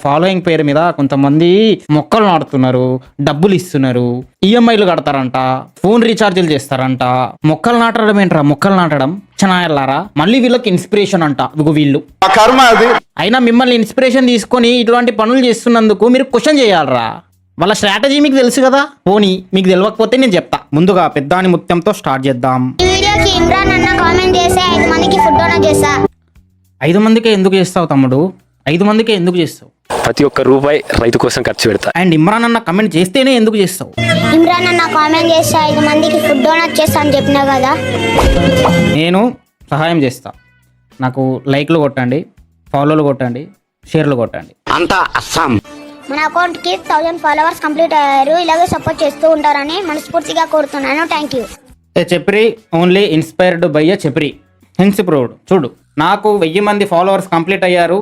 Following పేరు మీద కొంతమంది మొక్కలు నాటుతున్నారు, డబ్బులు ఇస్తున్నారు, ఈఎంఐలు కడతారంట, ఫోన్ రీఛార్జీలు చేస్తారంట. మొక్కలు నాటడం ఏంట్రా? మొక్కలు నాటడం చనాయల్లారా. మళ్ళీ వీళ్ళకి ఇన్స్పిరేషన్ అంట. వీళ్ళు అయినా మిమ్మల్ని ఇన్స్పిరేషన్ తీసుకొని ఇటువంటి పనులు చేస్తున్నందుకు మీరు క్వశ్చన్ చేయాలరా. వాళ్ళ స్ట్రాటజీ మీకు తెలుసు కదా. పోనీ మీకు తెలియకపోతే నేను చెప్తా. ముందుగా పెద్దాని ముత్యంతో స్టార్ట్ చేద్దాం. 5 మందికే ఎందుకు చేస్తావు తమ్ముడు? 5 మందికే ఎందుకు చేస్తావు? ప్రతి ఒక్క రూపాయి రైతు కోసం ఖర్చు పెడతా. అండ్ ఇమ్రాన్ అన్న కమెంట్ చేస్తేనే ఎందుకు చేస్తావు? ఇమ్రాన్ అన్న కామెంట్ చేస్తే 5 మందికి ఫుడ్ డొనేట్ చేస్తా అని చెప్పినా కదా. నేను సహాయం చేస్తా. నాకు లైక్లు కొట్టండి, ఫాలోలు కొట్టండి, షేర్లు కొట్టండి. అంతా అస్సాం. మన అకౌంట్ కి 1000 ఫాలోవర్స్ కంప్లీట్ అయ్యారు. ఇలాగే సపోర్ట్ చేస్తూ ఉంటారని మనస్ఫూర్తిగా కోరుతున్నాను. Thank you. చెప్రి ఓన్లీ ఇన్స్పైర్డ్ బై ఎ చెప్రి హెన్స్ ప్రూవ్డ్. చూడు, నాకు 1000 మంది ఫాలోవర్స్ కంప్లీట్ అయ్యారు.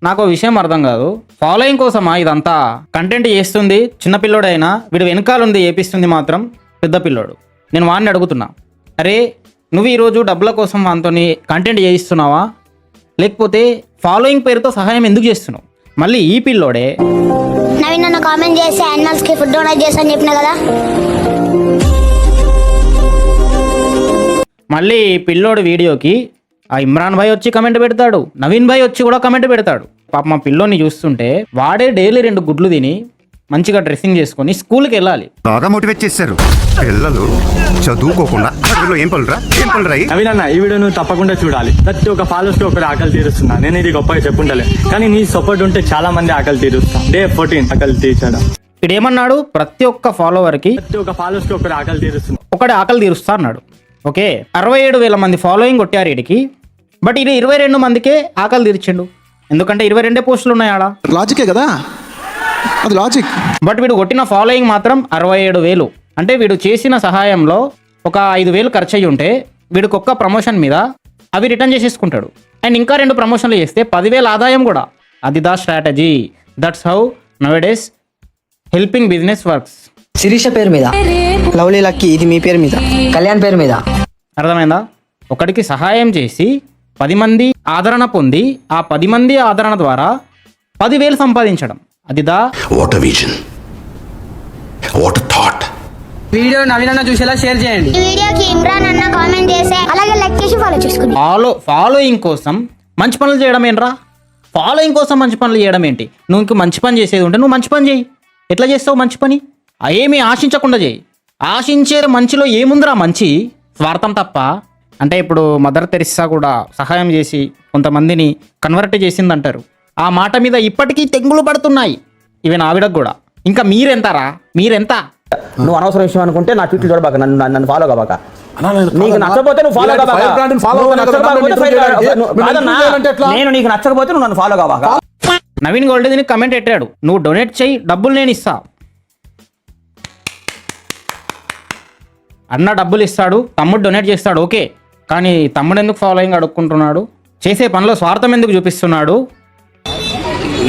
నాకు విషయం అర్థం కాదు. ఫాలోయింగ్ కోసమా ఇదంతా? కంటెంట్ చేస్తుంది చిన్నపిల్లోడైనా, వీడు వెనకాలంది ఏపిస్తుంది మాత్రం పెద్ద పిల్లోడు. నేను వాడిని అడుగుతున్నా, అరే నువ్వు ఈరోజు డబ్బుల కోసం వానితో కంటెంట్ చేయిస్తున్నావా, లేకపోతే ఫాలోయింగ్ పేరుతో సహాయం ఎందుకు చేస్తున్నావు? మళ్ళీ ఈ పిల్లోడే నవీన్ అన్న కామెంట్ చేసి యానిమల్స్ కి ఫుడ్ డొనేట్ చేస్తా అని చెప్పినా కదా. మళ్ళీ ఈ పిల్లోడు వీడియోకి ఆ ఇమ్రాన్ భాయ్ వచ్చి కమెంట్ పెడతాడు, నవీన్ భాయ్ వచ్చి కూడా కమెంట్ పెడతాడు. పాప మా పిల్లోని చూస్తుంటే వాడే డైలీ 2 గుడ్లు తిని మంచిగా డ్రెస్సింగ్ చేసుకొని స్కూల్కి వెళ్ళాలి. బాగా మోటివేట్ చేశారు. పిల్లలు చదువుకోకుండా ఏం పనురా నవీన్ అన్న, ఈ వీడియో నువ్వు తప్పకుండా చూడాలి. ప్రతి ఒక్క ఫాలోవర్స్ కి ఒకటి ఆకలి తీరుస్తున్నా. నేను ఇది గొప్పగా చెప్పుంటలే, కానీ నీ సపోర్ట్ ఉంటే చాలా మంది ఆకలి తీరుస్తా. Day 14 ఆకలి తీర్చడం. ఇప్పుడు ఏమన్నాడు? ప్రతి ఒక్క ఫాలోవర్కి ప్రతి ఒక్క ఫాలోవర్స్ కి ఒకటి ఆకలి తీరుస్తున్నా. ఒకటి ఆకలి తీరుస్తా అన్నాడు. ఓకే, 67,000 మంది ఫాలోయింగ్ కొట్టారు వీడికి. బట్ ఇది 22 మందికే ఆకలి తీర్చిండు. ఎందుకంటే 22 పోస్టులు ఉన్నాయి ఆడ. లాజికే కదా, అది లాజిక్. బట్ వీడు కొట్టిన ఫాలోయింగ్ మాత్రం 67,000. అంటే వీడు చేసిన సహాయంలో ఒక 5,000 ఖర్చు అయ్యి ఉంటే వీడికి ఒక్క ప్రమోషన్ మీద అవి రిటర్న్ చేసేసుకుంటాడు. అండ్ ఇంకా 2 ప్రమోషన్లు చేస్తే 10,000 ఆదాయం కూడా. అది దా strategy. That's how nowadays helping business works. Sirisha పేరు మీద, లవ్లీ లక్కీ ఇది మీ పేరు మీద, కళ్యాణ్ పేరు మీద. అర్థమైందా? ఒకడికి సహాయం చేసి 10 మంది ఆదరణ పొంది ఆ 10 మంది ఆదరణ ద్వారా 10,000 సంపాదించడం. అది దా what a vision, what a thought. Video Naveen అన్న చూసేలా షేర్ చేయండి. ఈ వీడియోకి ఇమ్రాన్ అన్న కామెంట్ చేసి అలాగే లైక్ చేసి ఫాలో చేసుకోండి. ఫాలోయింగ్ కోసం మంచి పనులు చేయడం ఏంట్రా? ఫాలోయింగ్ కోసం మంచి పనులు చేయడం ఏంటి? నువ్వు ఇంక మంచి పని చేసేది ఉంటే నువ్వు మంచి పని చేయి. ఎట్లా చేస్తావు మంచి పని? ఏమీ ఆశించకుండా చేయి. ఆశించే మంచిలో ఏముందిరా మంచి? స్వార్థం తప్ప. అంటే ఇప్పుడు మదర్ తెరిస్సా కూడా సహాయం చేసి కొంతమందిని కన్వర్ట్ చేసిందంటారు. ఆ మాట మీద ఇప్పటికీ తెంగులు పడుతున్నాయి. ఈవెన్ ఆవిడకు కూడా. ఇంకా మీరెంతరా? మీరెంత? నువ్వు అనవసరం విషయం అనుకుంటే నా ట్వీట్లు చూడబాక, నన్ను ఫాలో కాబాక. నీకు నచ్చకపోతే నువ్వు ఫాలో కాబాక. నేను నీకు నచ్చకపోతే నువ్వు నన్ను ఫాలో కాబాక. నవీన్ గోల్డ్ దీనికి కమెంట్ పెట్టాడు, నువ్వు డొనేట్ చేయి, డబ్బులు నేను ఇస్తా. అన్న డబ్బులు ఇస్తాడు, తమ్ముడు డొనేట్ చేస్తాడు, ఓకే. కానీ తమ్ముడు ఎందుకు ఫాలోయింగ్ అడుక్కుంటున్నాడు? చేసే పనిలో స్వార్థం ఎందుకు చూపిస్తున్నాడు?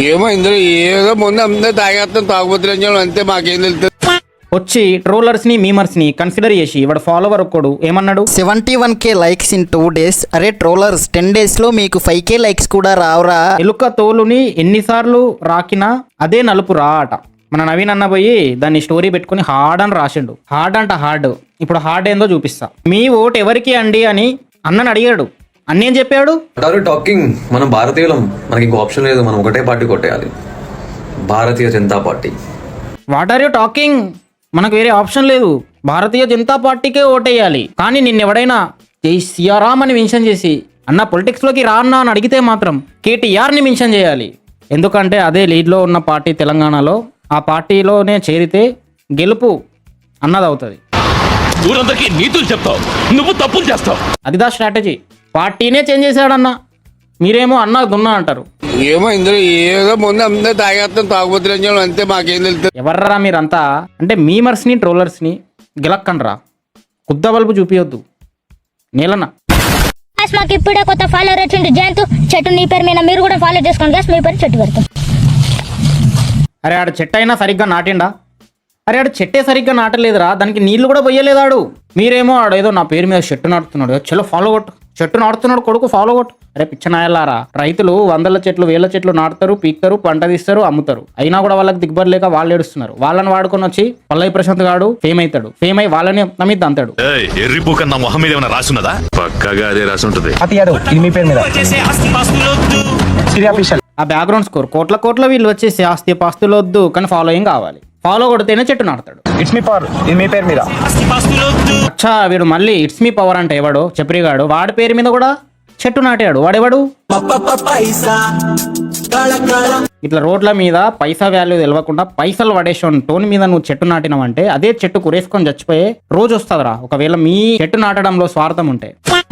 ఏమో ఇందులో ఏదో ముందు అందరూ తాగేస్తాం, తాగుబోతులు అంతే, మాకేం తెలుస్తుంది. వచ్చి ట్రోలర్స్ని మీమర్స్ని కన్సిడర్ చేసి వాడు ఫాలోవర్ ఒక్కడు ఏమన్నాడు? 71K likes in 2 days. అరే ట్రోలర్స్, 10 days లో మీకు 5K లైక్స్ కూడా రావురా? ఎలుక తోలుని ఎన్నిసార్లు రాకినా అదే నలుపు రా అట. మన నవీన్ అన్న పోయి దాన్ని స్టోరీ పెట్టుకుని హార్డ్ అని రాసిండు. హార్డ్ అంట హార్డ్. ఇప్పుడు హార్డ్ ఏందో చూపిస్తా. మీ ఓటు ఎవరికి అండి అని అన్నని అడిగాడు. అన్నేం చెప్పాడు? టాకింగ్ మనం భారతీయులం, మనకి ఇంకో ఆప్షన్ లేదు, మనం ఒకటే పార్టీ కొట్టేయాలి, Bharatiya Janata party. What are you talking? మనకు వేరే ఆప్షన్ లేదు, భారతీయ జనతా పార్టీకే ఓటేయాలి. కానీ నిన్నెవడైనా జై సియారామ్ అని మెన్షన్ చేసి అన్న పొలిటిక్స్లోకి రా అన్నా అని అడిగితే మాత్రం కేటీఆర్ని మెన్షన్ చేయాలి. ఎందుకంటే అదే లీడ్లో ఉన్న పార్టీ తెలంగాణలో. ఆ పార్టీలోనే చేరితే గెలుపు అన్నది అవుతుంది. ఊరందరికీ నీతులు చెప్తావు, నువ్వు తప్పులు చేస్తావు. అదిదా స్ట్రాటజీ. పార్టీనే చేంజ్ చేశాడన్న. మీరేమో అన్నా దున్నా అంటారు. ఏమో ఇందులో ఏదో ముందు అందరూ తాగేస్తాం, తాగుబోతులు అంతే, మాకేం తెలుస్తుంది. ఎవర్రా మీరంతా? అంటే మీమర్స్ని ట్రోలర్స్ని గెలక్కండ్రా. కుద్ద బల్బు చూపియొద్దు నేలన్న. మాకు ఇప్పుడే కొత్త ఫాలోవర్ వచ్చిండు జయంత్. చెట్టు నీ పేరు మీద మీరు కూడా ఫాలో చేసుకోండి గ్యాస్, మీ పేరు చెట్టు పెడతాం. అరే ఆడ చెట్టు అయినా సరిగ్గా నాటిండా? అరే ఆడు చెట్టే సరిగ్గా నాటలేదురా, దానికి నీళ్లు కూడా పోయలేదాడు. మీరేమో ఆడేదో నా పేరు మీద చెట్టు నాటుతున్నాడు, చలో ఫాలో కొట్టు. చెట్టు నాటుతున్నాడు కొడుకు, ఫాలో కొట్టు. అరే పిచ్చనాయలారా, రైతులు వందల చెట్లు వేల చెట్లు నాటుతారు, పీక్తారు, పంట తీస్తారు, అమ్ముతారు. అయినా కూడా వాళ్ళకి దిగ్బడి లేక వాళ్ళు ఏడుస్తున్నారు. వాళ్ళని వాడుకొని వచ్చి పల్లవి ప్రశాంత్ గాడు ఫేమ్ అవుతాడు. ఫేమ్ అయి వాళ్ళని నమ్మిద్ది అంతాడు. ఎర్రిపోక నా మొహం మీద ఏమైనా రాసున్నదా? పక్కగా అదే రాసి ఉంటుంది. ఇది మీ పేరు మీద ఆ బ్యాక్గ్రౌండ్ స్కోర్ కోట్ల వీళ్ళు వచ్చేసి ఆస్తి పాస్తులు వద్దు, కానీ ఫాలోయింగ్ కావాలి. ఫాలో కొడితేనే చెట్టు నాటుతాడు. ఇట్స్ మీ పవర్, ఇది మీ పేరు మీద. అచ్చా, వీడు మళ్ళీ ఇట్స్ మీ పవర్ అంటే ఎవడు చెప్రిగాడు, వాడి పేరు మీద కూడా చెట్టు నాటాడు. వాడెవడు? ఇట్లా రోడ్ల మీద పైసా వాల్యూ తెలియకుండా పైసలు పడేసిన టోన్ మీద నువ్వు చెట్టు నాటినావంటే అదే చెట్టు కురేసుకొని చచ్చిపోయే రోజు వస్తుందిరా, ఒకవేళ మీ చెట్టు నాటడంలో స్వార్థం ఉంటే.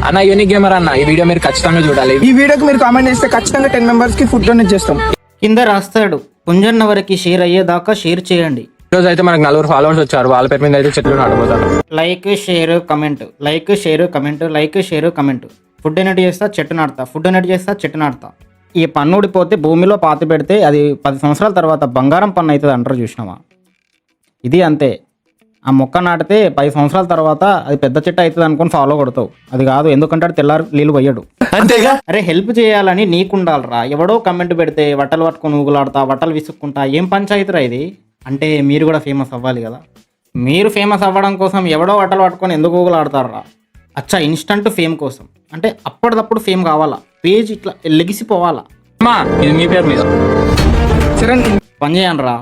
అన్న యూనిక్ గేమర్ అన్న, ఈ వీడియో మీరు ఖచ్చితంగా చూడాలి. ఈ వీడియోకి మీరు కామెంట్ చేస్తే ఖచ్చితంగా 10 మెంబర్స్ కి ఫుడ్ డొనేట్ చేస్తాం. కింద రాస్తాడు, పుంజన్న వరకు షేర్ అయ్యేదాకా షేర్ చేయండి. ఈ రోజు అయితే మనకు 4 ఫాలోవర్స్ వచ్చారు. వాళ్ళ పేరు మీద అయితే చెట్లు నాటబోతారు. Like share comment, like share comment, like share comment. Food donate చేస్తా చెట్టు నాటుతా, ఫుడ్ డొనేట్ చేస్తా చెట్టు నాటుతా. ఈ పన్ను ఊడిపోతే భూమిలో పాతి పెడితే అది 10 సంవత్సరాల తర్వాత బంగారం పన్ను అవుతుంది అంటారు, చూసినావా? ఇది అంతే. ఆ మొక్క నాటితే 10 సంవత్సరాల తర్వాత అది పెద్ద చెట్టు అవుతుంది అనుకుని ఫాలో కొడతావు. అది కాదు, ఎందుకంటే తెల్లారు నీళ్ళు పోయాడు. అంతేగా. అరే హెల్ప్ చేయాలని నీకుండాలరా. ఎవడో కమెంట్ పెడితే వట్టలు పట్టుకొని ఊగులాడతా, వట్టలు విసుక్కుంటా, ఏం పంచాయతీరా ఇది? అంటే మీరు కూడా ఫేమస్ అవ్వాలి కదా. మీరు ఫేమస్ అవ్వడం కోసం ఎవడో వట్టలు పట్టుకొని ఎందుకు ఊగులాడతారా? అచ్చా, ఇన్స్టంట్ ఫేమ్ కోసం అంటే అప్పటిదప్పుడు ఫేమ్ కావాలా, పేజ్ ఇట్లా లెగిసిపోవాలా. ఇది మీ పేరు మీద. పని చేయండిరా.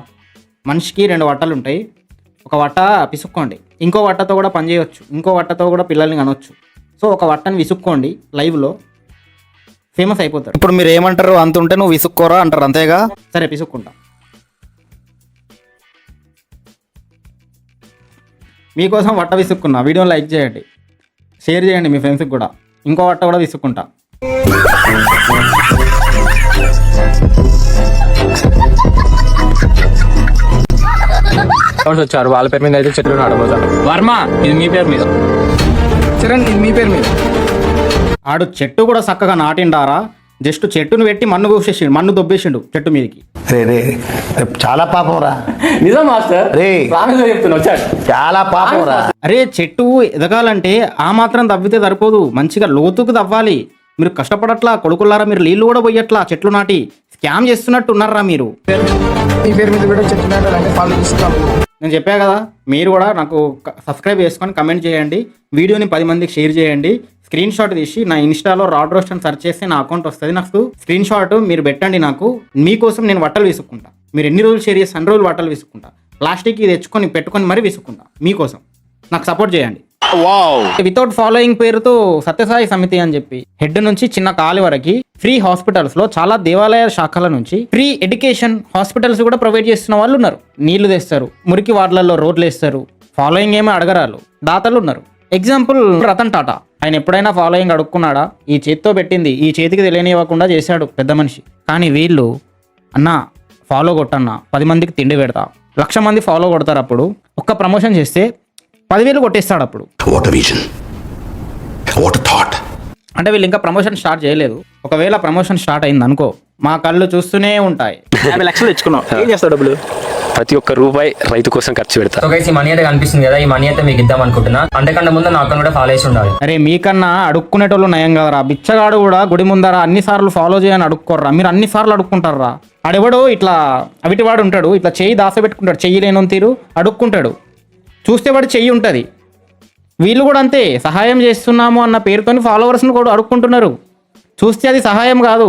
మనిషికి 2 వట్టలు ఉంటాయి. ఒక వట్ట పిసుక్కోండి, ఇంకో వట్టతో కూడా పని చేయవచ్చు, ఇంకో వట్టతో కూడా పిల్లల్ని కనవచ్చు. సో ఒక వట్టని విసుక్కోండి, లైవ్లో ఫేమస్ అయిపోతాడు. ఇప్పుడు మీరు ఏమంటారు, అంత ఉంటే నువ్వు విసుక్కోరా అంటారు, అంతేగా? సరే పిసుక్కుంటా. మీకోసం వట్ట విసుక్కున్నా. వీడియోని లైక్ చేయండి, షేర్ చేయండి మీ ఫ్రెండ్స్కి కూడా. ఇంకో వట్ట కూడా విసుక్కుంటా. వచ్చారు. వాళ్ళ పేరు మీద అయితే చెట్లు నాటబోతారు. వర్మ, ఇది మీ పేరు మీద. చరణ్, ఇది మీ పేరు మీద. ఆడు చెట్టు కూడా చక్కగా నాటిండారా? జస్ట్ చెట్టును పెట్టి మన్ను కోసేసిండు, మన్ను దొబ్బేసిండు చెట్టు మీదకి. రే చాలా పాపం రా. నిజం మాస్టర్, రే చెప్తున్నా వచ్చాడు. చాలా పాపం రా. అరే చెట్టు ఎదగాలంటే ఆ మాత్రం తవ్వితే సరిపోదు, మంచిగా లోతుకు తవ్వాలి. మీరు కష్టపడట్లా కొడుకులారా, మీరు నీళ్ళు కూడా పోయట్లా, చెట్లు నాటి స్కామ్ చేస్తున్నట్టు ఉన్నారా మీరు? ఈ పేరు మీద కూడా చెట్లు నాటాలంటే ఫాలో చేస్తాం. నేను చెప్పా కదా, మీరు కూడా నాకు సబ్స్క్రైబ్ చేసుకొని కమెంట్ చేయండి, వీడియోని 10 మందికి షేర్ చేయండి. స్క్రీన్ షాట్ తీసి నా ఇన్స్టాలో రాడ్ రోస్ట్ అని సెర్చ్ చేస్తే నా అకౌంట్ వస్తుంది. నాకు స్క్రీన్ షాట్ మీరు పెట్టండి. నాకు మీకోసం నేను వట్టలు విసుక్కుంటా. మీరు ఎన్ని రోజులు షేర్ చేసి అన్ని రోజులు వట్టలు విసుక్కుంటా. ప్లాస్టిక్ తెచ్చుకొని పెట్టుకొని మరీ విసుక్కుంటా మీకోసం. నాకు సపోర్ట్ చేయండి. వితౌట్ ఫాలోయింగ్ పేరుతో సత్యసాయి సమితి అని చెప్పి హెడ్ నుంచి చిన్న కాలి వరకు ఫ్రీ హాస్పిటల్స్ లో చాలా దేవాలయ శాఖల నుంచి ఫ్రీ ఎడ్యుకేషన్ హాస్పిటల్స్ కూడా ప్రొవైడ్ చేస్తున్న వాళ్ళు ఉన్నారు. నీళ్లు తెస్తారు, మురికి వార్డులలో రోడ్లు వేస్తారు. ఫాలోయింగ్ ఏమీ అడగరాలు దాతలు ఉన్నారు. ఎగ్జాంపుల్ రతన్ టాటా. ఆయన ఎప్పుడైనా ఫాలోయింగ్ అడుక్కున్నాడా? ఈ చేతితో పెట్టింది ఈ చేతికి తెలియనివ్వకుండా చేశాడు పెద్ద మనిషి. కానీ వీళ్ళు అన్నా ఫాలో కొట్టన్నా 10 మందికి తిండి పెడతా, 1,00,000 మంది ఫాలో కొడతారు. అప్పుడు ఒక్క ప్రమోషన్ చేస్తే 10,000 కొట్టేస్తాడు. అప్పుడు What a vision. What a thought. అంటే వీళ్ళు ఇంకా ప్రమోషన్ స్టార్ట్ చేయలేదు. ఒకవేళ ప్రమోషన్ స్టార్ట్ అయింది అనుకో, మా కళ్ళు చూస్తూనే ఉంటాయి. 50 లక్షలు తెచ్చుకున్నాం, ఏం చేస్తావు డబ్బులు? ప్రతి ఒక్క రూపాయి రైతు కోసం ఖర్చు పెడతా. ఈ మనీ అయితే కనిపిస్తుంది కదా, ఈ మనీ అయితే మీకు ఇద్దాం అనుకుంటున్నా. అంతకంటే ముందు నా అకౌంట్ కూడా ఫాలో చేసి ఉండాలి. అరే మీకన్నా అడుక్కునేటోళ్ళు నయం కదరా. బిచ్చగాడు కూడా గుడి ముందర అన్నిసార్లు ఫాలో చేయని అడుక్కోర్రా. మీరు అన్నిసార్లు అడుక్కుంటారా? ఆడెవడో ఇట్లా అవిటివాడు ఉంటాడు, ఇట్లా చెయ్యి దాస పెట్టుకుంటాడు, చెయ్యి లేని తీరు అడుక్కుంటాడు. చూస్తే వాడు చెయ్యి ఉంటుంది. వీళ్ళు కూడా అంతే, సహాయం చేస్తున్నాము అన్న పేరుతోని ఫాలోవర్స్ని కూడా అడుక్కుంటున్నారు. చూస్తే అది సహాయం కాదు,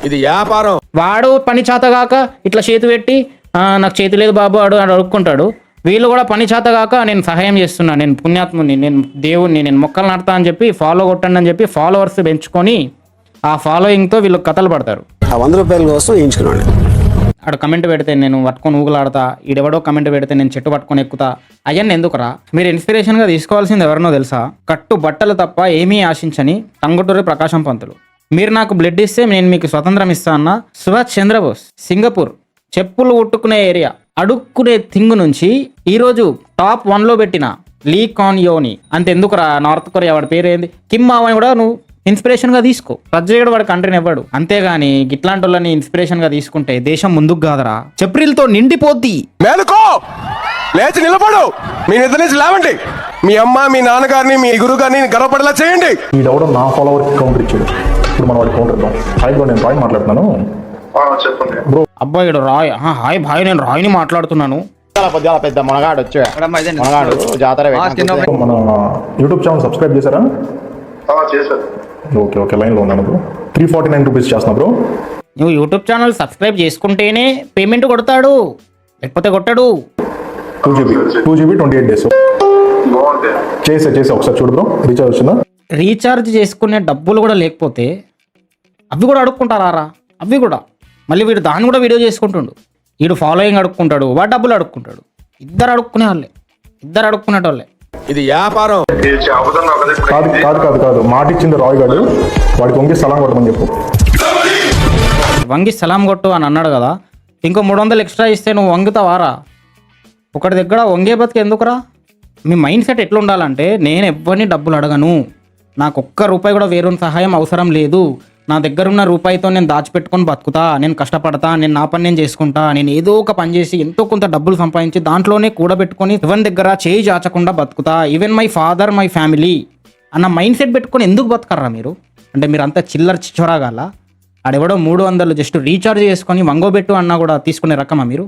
ఇది వ్యాపారం. వాడు పని చేతగాక ఇట్లా చేతి పెట్టి నాకు చేతి లేదు బాబు అని అడుక్కుంటాడు. వీళ్ళు కూడా పని చేతగాక నేను సహాయం చేస్తున్నా, నేను పుణ్యాత్ముని, నేను దేవుణ్ణి, నేను మొక్కలు నాటుతా అని చెప్పి ఫాలో కొట్టండి అని చెప్పి ఫాలోవర్స్ పెంచుకొని ఆ ఫాలోయింగ్తో వీళ్ళు కథలు పడతారు. ఆ 100 రూపాయల కోసం వేయించుకున్నాడు. ఆడు కమెంట్ పెడితే నేను పట్టుకొని ఊగులాడతా, ఈడెవడో కమెంట్ పెడితే నేను చెట్టు పట్టుకొని ఎక్కుతా. అయ్యన్ని ఎందుకురా? మీరు ఇన్స్పిరేషన్గా తీసుకోవాల్సింది ఎవరినో తెలుసా? కట్టు బట్టలు తప్ప ఏమీ ఆశించని టంగుటూరి ప్రకాశం పంతులు. మీరు నాకు బ్లడ్ ఇస్తే నేను మీకు స్వతంత్రం ఇస్తా అన్న సుభాష్ చంద్రబోస్. సింగపూర్ చెప్పులు కుట్టుకునే ఏరియా, అడుక్కునే థింగ్ నుంచి ఈరోజు టాప్ 1లో పెట్టిన లీ కాన్ యోని. అంతెందుకురా, నార్త్ కొరియా వాడి పేరు ఏంది, కిమ్ మావని కూడా నువ్వు ఇన్స్పిరేషన్గా తీసుకో. ప్రజలు వాడి కంట్రీని ఇవ్వడు. అంతేగాని ఇట్లాంటి వాళ్ళని ఇన్స్పిరేషన్గా తీసుకుంటే దేశం ముందుకు కాదరా, చెప్రిల్తో నిండిపోద్ది. మేలుకో, లేచి నిలబడు, మీ నిద్ర నుంచి లేవండి. మీ అమ్మ, మీ నాన్నగారిని, మీ గురువు గారిని గర్వపడేలా చేయండి. వీడెవడో నా ఫాలోవర్కి కౌంటర్ ఇచ్చాడు, ఇప్పుడు మనం వాడికి కౌంటర్ ఇద్దాం. హాయ్ బ్రో, నేను రాయ్ మాట్లాడుతున్నాను. అబ్బాయి రాయ్, హాయ్ భాయ్, నేను రాయ్ని మాట్లాడుతున్నాను. పెద్ద మునగాడు వచ్చాడు, మునగాడు జాతర మన యూట్యూబ్ ఛానల్ సబ్స్క్రైబ్ చేశారా? ఓకే ఓకే, లైన్లో ఉన్నాను బ్రో. 349 రూపీస్ చేస్తున్నా బ్రో. నువ్వు యూట్యూబ్ ఛానల్ సబ్స్క్రైబ్ చేసుకుంటేనే పేమెంట్ కొడతాడు, లేకపోతే కొట్టాడు. 2GB 28 days చేసే ఒకసారి చూడు బ్రో. రీఛార్జ్ వచ్చిందా? రీఛార్జ్ చేసుకునే డబ్బులు కూడా లేకపోతే అవి కూడా అడుక్కుంటారా? అవి కూడా మళ్ళీ వీడు దాన్ని కూడా వీడియో చేసుకుంటుండు. వీడు ఫాలోయింగ్ అడుక్కుంటాడు, వాడు డబ్బులు అడుక్కుంటాడు. ఇద్దరు అడుక్కునే వాళ్ళే, ఇద్దరు అడుక్కునేటోళ్ళే. ఇది వ్యాపారం కాదు. మాట ఇచ్చింది రాయ్ గారు, వాడికి వంగి సలాం కొట్టమని చెప్పు. వంగి సలాం కొట్టు అని అన్నాడు కదా, ఇంకో 300 ఎక్స్ట్రా ఇస్తే నువ్వు వంగుతావారా? ఒకటి దగ్గర వంగే బతికి ఎందుకురా? మీ మైండ్ సెట్ ఎట్లా ఉండాలంటే, నేను ఎవరిని డబ్బులు అడగను, నాకు ఒక్క రూపాయి కూడా వేరే సహాయం అవసరం లేదు, నా దగ్గర ఉన్న రూపాయితో నేను దాచిపెట్టుకొని బతుకుతా, నేను కష్టపడతా, నేను నా పని నేను చేసుకుంటా, నేను ఏదో ఒక పని చేసి ఎంతో కొంత డబ్బులు సంపాదించి దాంట్లోనే కూడబెట్టుకొని ఎవరి దగ్గర చేయి చాచకుండా బతుకుతా, even my father my family అన్న మైండ్ సెట్ పెట్టుకొని ఎందుకు బతకర్రా మీరు? అంటే మీరు అంతా చిల్లర చిచ్చోరాగాల? ఆడెవడో 300 జస్ట్ రీఛార్జ్ చేసుకొని వంగోబెట్టు అన్నా కూడా తీసుకునే రకమా మీరు?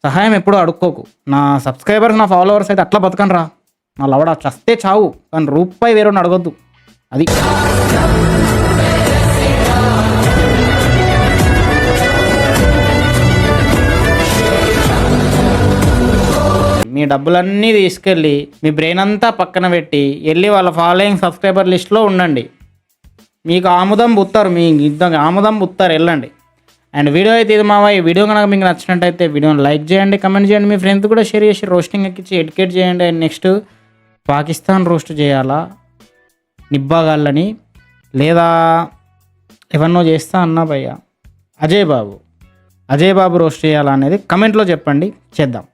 సహాయం ఎప్పుడూ అడుక్కోకు. నా సబ్స్క్రైబర్స్, నా ఫాలోవర్స్ అయితే అట్లా బతకనరా. నా లవడ చస్తే చావు, కానీ రూపాయి వేరే అడగొద్దు. అది మీ డబ్బులన్నీ తీసుకెళ్ళి మీ బ్రెయిన్ అంతా పక్కన పెట్టి వెళ్ళి వాళ్ళ ఫాలోయింగ్ సబ్స్క్రైబర్ లిస్ట్లో ఉండండి. మీకు ఆముదం పుత్తారు, మీ ఇద్దరు ఆముదం పుత్తారు, వెళ్ళండి. అండ్ వీడియో అయితే ఇది మావా. ఈ వీడియో కనుక మీకు నచ్చినట్టయితే వీడియోని లైక్ చేయండి, కమెంట్ చేయండి, మీ ఫ్రెండ్స్ కూడా షేర్ చేసి రోస్టింగ్ ఎక్కించి ఎడ్యుకేట్ చేయండి. అండ్ నెక్స్ట్ పాకిస్తాన్ రోస్ట్ చేయాలా, నిబ్బాగాళ్ళని, లేదా ఎవరినో చేస్తా అన్నా భయ్య, అజయ్ బాబు రోస్ట్ చేయాలా అనేది కమెంట్లో చెప్పండి, చేద్దాం.